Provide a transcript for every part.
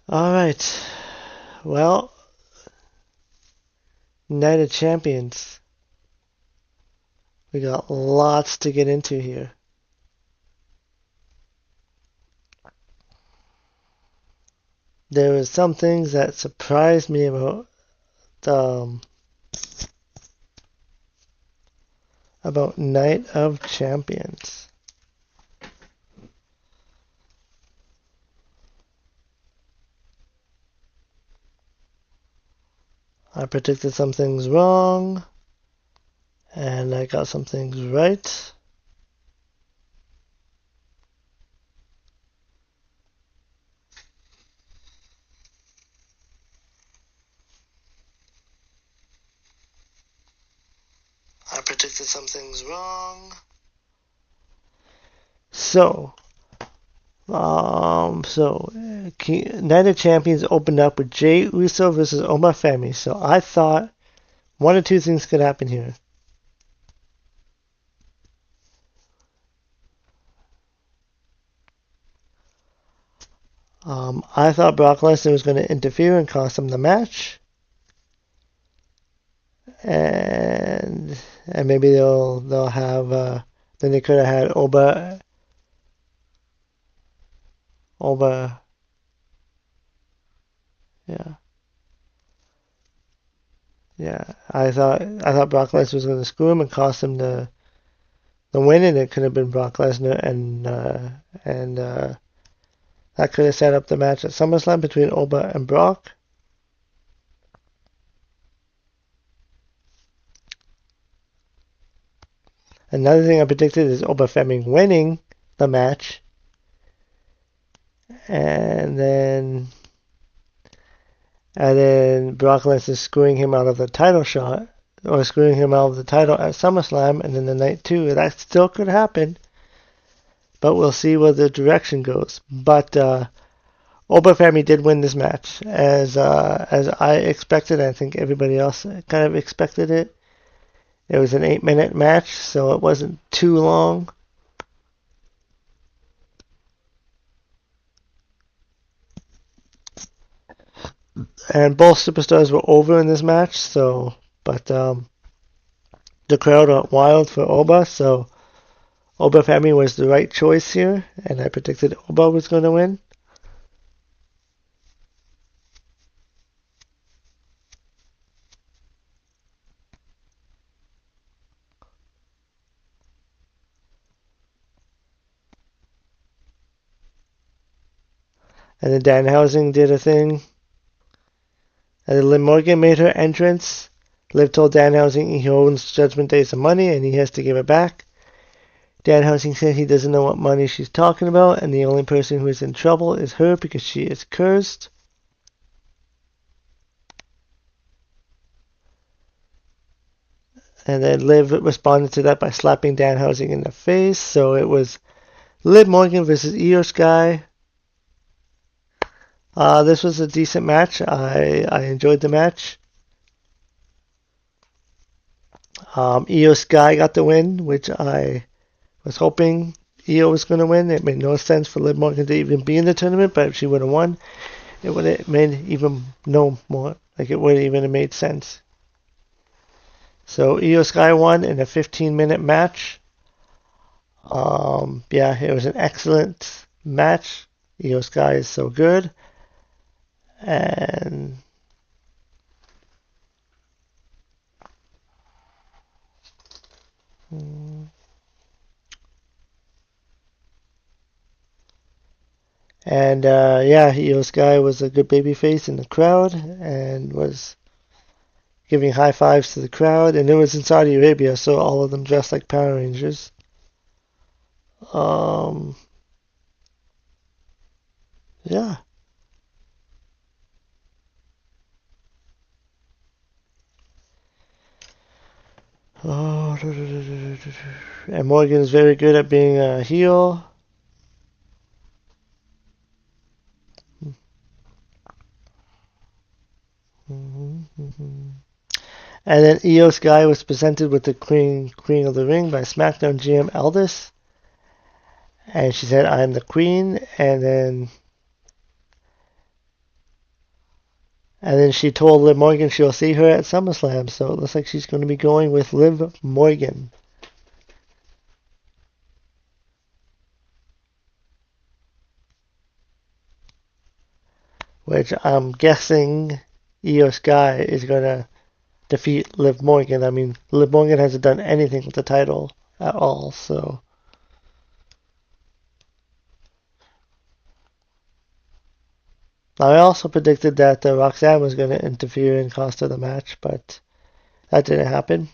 All right. Well, Night of Champions. We got lots to get into here. There were some things that surprised me um, about Night of Champions. I predicted some things wrong, and I got some things right. I predicted some things wrong. So, Night of Champions opened up with Jey Uso versus Omar Femi. So I thought one of two things could happen here. I thought Brock Lesnar was going to interfere and cost him the match, and maybe they'll have then they could have had Oba, yeah, yeah. I thought Brock Lesnar was going to screw him and cost him the win, and it could have been Brock Lesnar and that could have set up the match at SummerSlam between Oba and Brock. Another thing I predicted is Oba Femi winning the match, and then Brock Lesnar screwing him out of the title shot, or screwing him out of the title at SummerSlam, and then the night two. That still could happen, but we'll see where the direction goes. But Oba Femi did win this match, as I expected. I think everybody else kind of expected it. It was an 8-minute match, so it wasn't too long. And both superstars were over in this match, but the crowd went wild for Oba, so Oba Femi was the right choice here, and I predicted Oba was going to win. And then Danhausen did a thing. And then Liv Morgan made her entrance. Liv told Danhausen he owns Judgment Day some money and he has to give it back. Danhausen said he doesn't know what money she's talking about, and the only person who is in trouble is her because she is cursed. And then Liv responded to that by slapping Danhausen in the face. So it was Liv Morgan versus Io Sky. This was a decent match. I enjoyed the match. Io Sky got the win, which I was hoping Io was going to win. It made no sense for Liv Morgan to even be in the tournament, but if she would have won, it would have made even no more. Like it would have even made sense. So Io Sky won in a 15-minute match. Yeah, it was an excellent match. Io Sky is so good. And yeah, Io Sky was a good baby face in the crowd and was giving high fives to the crowd. And it was in Saudi Arabia, so all of them dressed like Power Rangers. Um, yeah. Oh, and Morgan is very good at being a heel. And then Io Sky was presented with the Queen of the Ring by SmackDown GM Aldis. And she said, I'm the queen. And then And then she told Liv Morgan she'll see her at SummerSlam, so it looks like she's going to be going with Liv Morgan. Which I'm guessing Io Sky is going to defeat Liv Morgan. I mean, Liv Morgan hasn't done anything with the title at all, so. Now, I also predicted that Roxanne was going to interfere and cost her the match, but that didn't happen.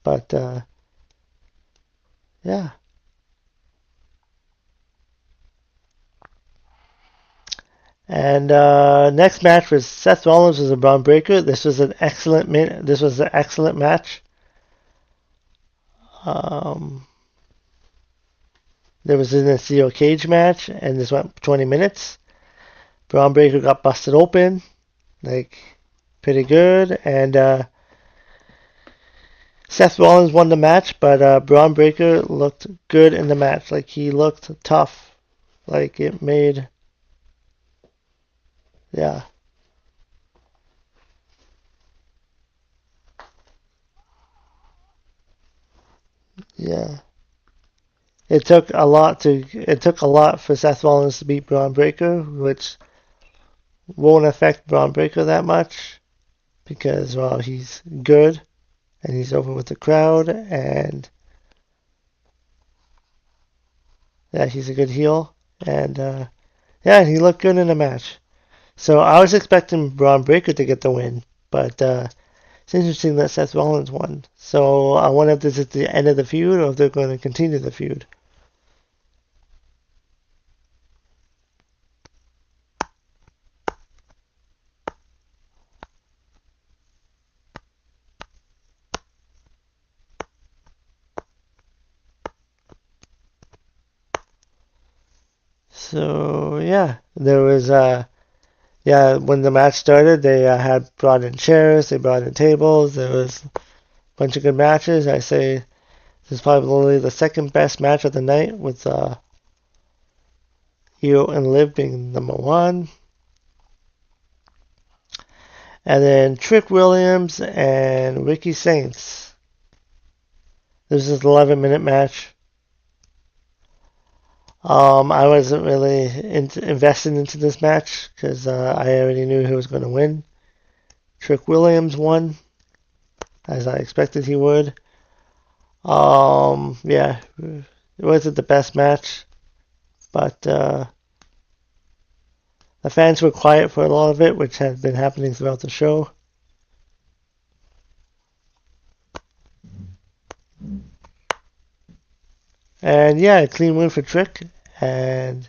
But, yeah. And next match was Seth Rollins versus Braun Breaker. This was an excellent match. There was an steel cage match, and this went 20 minutes. Braun Breaker got busted open, like pretty good, and Seth Rollins won the match, but Braun Breaker looked good in the match. Like he looked tough. Like it made. Yeah. Yeah. It took a lot for Seth Rollins to beat Braun Breaker, which won't affect Braun Breaker that much because, well, he's good and he's over with the crowd, and yeah, he's a good heel, and yeah, he looked good in the match. So I was expecting Braun Breaker to get the win, but it's interesting that Seth Rollins won. So I wonder if this is the end of the feud or if they're going to continue the feud. So yeah, there was yeah, when the match started, they had brought in chairs, they brought in tables. There was a bunch of good matches. I say this is probably the second best match of the night, with Io and Liv being number one. And then Trick Williams and Ricky Saints. This is an 11-minute match. I wasn't really invested into this match because I already knew who was going to win. Trick Williams won, as I expected he would. Yeah, it wasn't the best match, but the fans were quiet for a lot of it, which had been happening throughout the show. And yeah, a clean win for Trick. And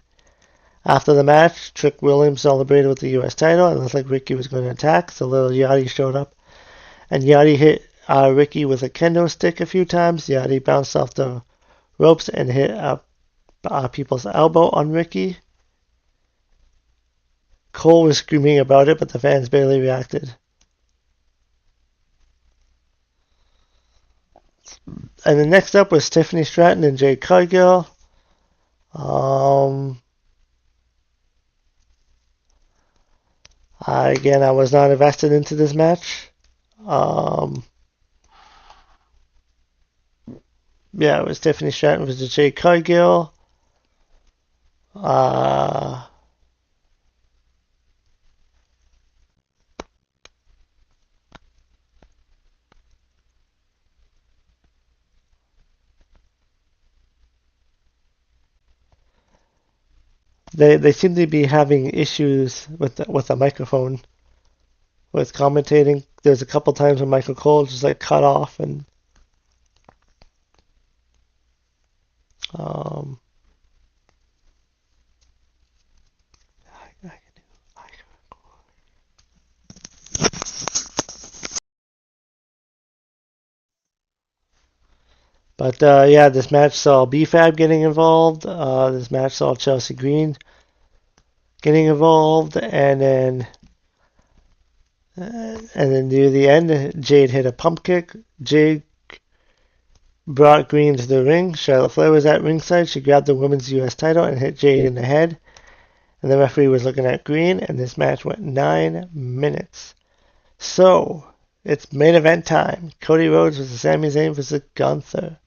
after the match, Trick Williams celebrated with the U.S. title, and it looked like Ricky was going to attack, so little Yachty showed up. And Yachty hit Ricky with a kendo stick a few times. Yachty bounced off the ropes and hit people's elbow on Ricky. Cole was screaming about it, but the fans barely reacted. And then next up was Tiffany Stratton and Jade Cargill. Again, I was not invested into this match. Yeah, it was Tiffany Stratton versus Jade Cargill. They seem to be having issues with the microphone, with commentating. There's a couple times when Michael Cole just like cut off, and but yeah, this match saw B-Fab getting involved. This match saw Chelsea Green getting involved, and then near the end, Jade hit a pump kick. Jade brought Green to the ring. Charlotte Flair was at ringside. She grabbed the women's U.S. title and hit Jade in the head. And the referee was looking at green, and this match went 9 minutes. So, it's main event time. Cody Rhodes versus Sami Zayn versus Gunther.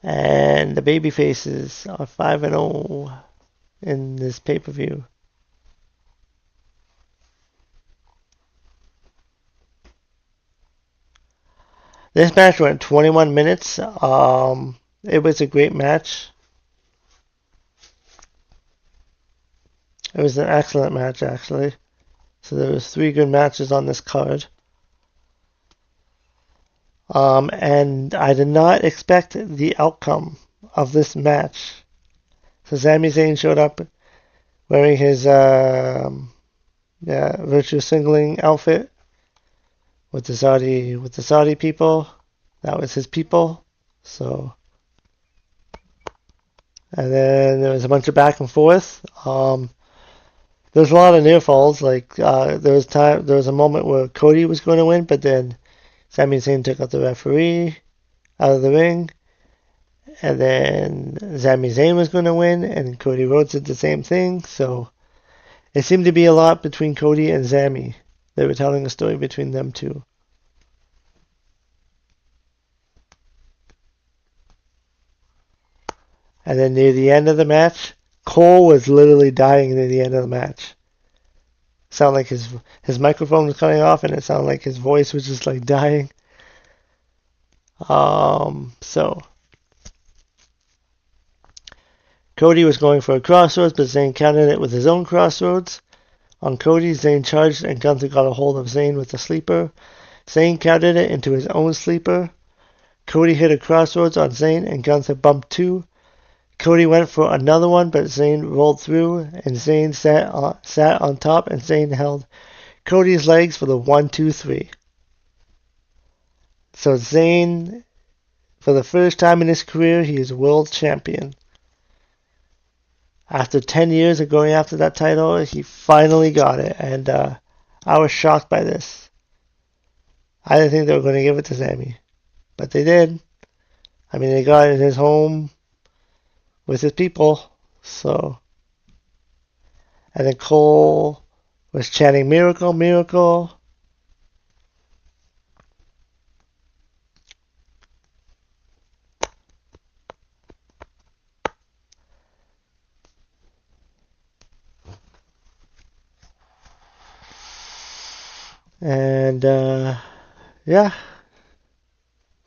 And the babyfaces are 5-0 in this pay-per-view. This match went 21 minutes. It was a great match. It was an excellent match, actually. So there was 3 good matches on this card. And I did not expect the outcome of this match. So Sami Zayn showed up wearing his virtue singling outfit with the Saudi people. That was his people. So, and then there was a bunch of back and forth. There was a lot of near falls. Like there was a moment where Cody was going to win, but then Sami Zayn took out the referee out of the ring, and then Sami Zayn was going to win, and Cody Rhodes did the same thing. So it seemed to be a lot between Cody and Sami. They were telling a story between them two. And then near the end of the match, Cole was literally dying near the end of the match. Sounded like his microphone was cutting off, and it sounded like his voice was just like dying. So Cody was going for a crossroads, but Zayn countered it with his own crossroads. On Cody, Zayn charged, and Gunther got a hold of Zayn with a sleeper. Zayn countered it into his own sleeper. Cody hit a crossroads on Zayn, and Gunther bumped 2. Cody went for another one, but Zayn rolled through, and Zayn sat on top, and Zayn held Cody's legs for the 1-2-3. So Zayn, for the first time in his career, he is world champion. After 10 years of going after that title, he finally got it, and I was shocked by this. I didn't think they were going to give it to Sami, but they did. I mean, they got it in his home with his people, so. And then Cole was chanting "Miracle, Miracle." And yeah,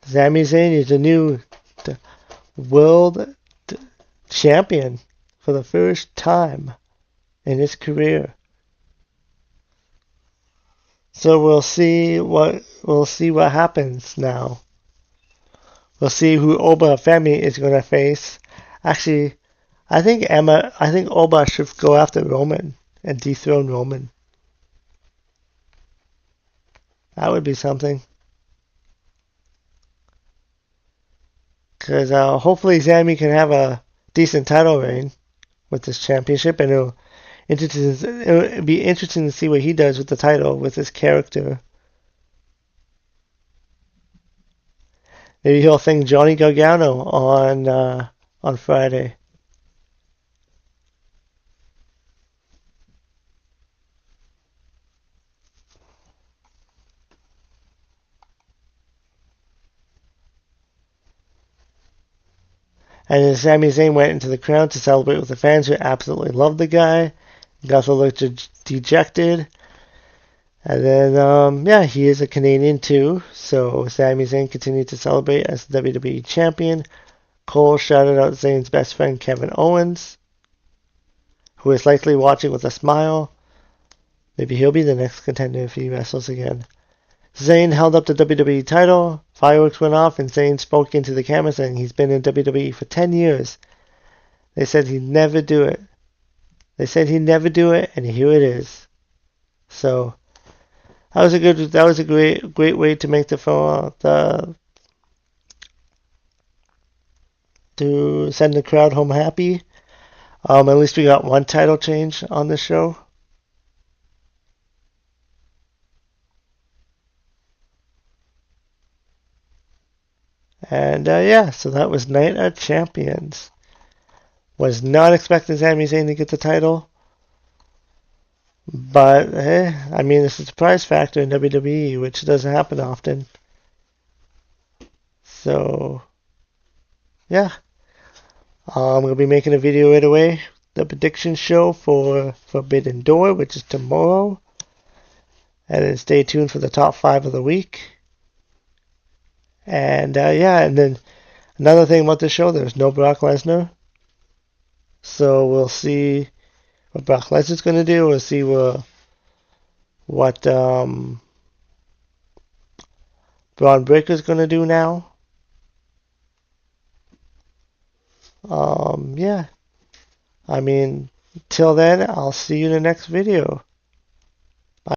Sami Zayn is the new world champion for the first time in his career. So we'll see what happens now. We'll see who Oba Femi is going to face. Actually, I think Oba should go after Roman and dethrone Roman. That would be something. Because hopefully Sami can have a decent title reign with this championship, and it'll be interesting to see what he does with the title, with his character. Maybe he'll thank Johnny Gargano on Friday. And then Sami Zayn went into the crowd to celebrate with the fans who absolutely loved the guy. Gunther looked dejected. And then, he is a Canadian too. So Sami Zayn continued to celebrate as the WWE Champion. Cole shouted out Zayn's best friend Kevin Owens, who is likely watching with a smile. Maybe he'll be the next contender if he wrestles again. Zayn held up the WWE title. Fireworks went off, and Zayn spoke into the camera saying he's been in WWE for 10 years. They said he'd never do it. And here it is. So that was a great way to make to send the crowd home happy. At least we got one title change on the show. And yeah, so that was Night of Champions. Was not expecting Sami Zayn to get the title. But, I mean, it's a surprise factor in WWE, which doesn't happen often. So, yeah. I'm going to be making a video right away. The prediction show for Forbidden Door, which is tomorrow. And then stay tuned for the top 5 of the week. And, yeah, and then another thing about the show, there's no Brock Lesnar. So we'll see what Brock Lesnar's going to do. We'll see what Braun Breaker's going to do now. Yeah. I mean, till then, I'll see you in the next video.